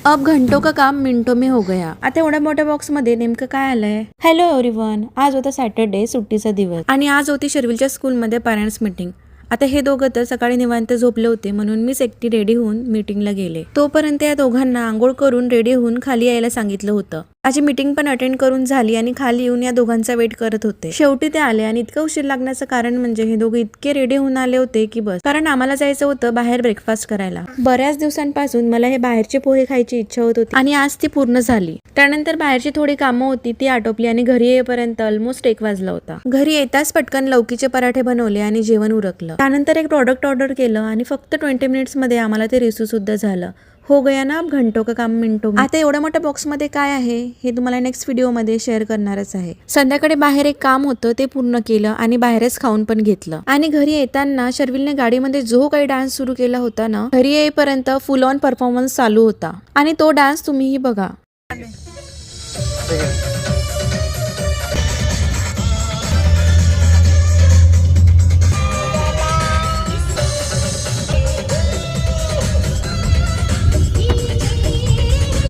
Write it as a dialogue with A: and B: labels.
A: अब घंटों का काम मिनिटों में हो गया। आता एवढ्या मोठ्या बॉक्स मध्ये नेमकं काय आलंय? हॅलो एव्हरीवन, आज होता सॅटरडे, सुट्टीचा दिवस आणि आज होती शर्विलच्या स्कूलमध्ये पॅरेंट्स मीटिंग। आता हे दोघं तर सकाळी निवांत झोपले होते म्हणून मीच एकटी रेडी होऊन मीटिंगला गेले। तोपर्यंत या दोघांना आंघोळ करून रेडी होऊन खाली यायला सांगितलं होतं। माझी मीटिंग पण अटेंड करून झाली आणि खाली येऊन या दोघांचा वेट करत होते। शेवटी ते आले आणि इतकं उशीर लागण्याचं कारण म्हणजे हे दोघे इतके रेडी होऊन आले होते की बस, कारण आम्हाला जायचं होतं बाहेर ब्रेकफास्ट करायला। बऱ्याच दिवसांपासून मला हे बाहेरचे पोहे खायची इच्छा होत होती आणि आज ती पूर्ण झाली। त्यानंतर बाहेरची थोडी कामं होती ती आटोपली आणि घरी येईपर्यंत ऑलमोस्ट 1 वाजला होता। घरी येताच पटकन लौकीचे पराठे बनवले आणि जेवण उरकलं। त्यानंतर एक प्रोडक्ट ऑर्डर केलं आणि फक्त 20 मिनिट्स मध्ये आम्हाला ते रिसीव सुद्धा झालं। हो गया ना अब घंटों का काम मिनिटों में। आता एवढ्या मोठ्या बॉक्स मध्ये काय आहे हे तुम्हाला नेक्स्ट व्हिडिओ मध्ये शेअर करणारच आहे। संध्याकाळी बाहेर एक काम होतं ते पूर्ण केलं आणि बाहेरच खाऊन पण घेतलं आणि घरी येताना शर्विलने गाडीमध्ये जो काही डान्स सुरू केला होता ना, घरी येईपर्यंत फुल ऑन परफॉर्मन्स चालू होता आणि तो डान्स तुम्हीही बघा।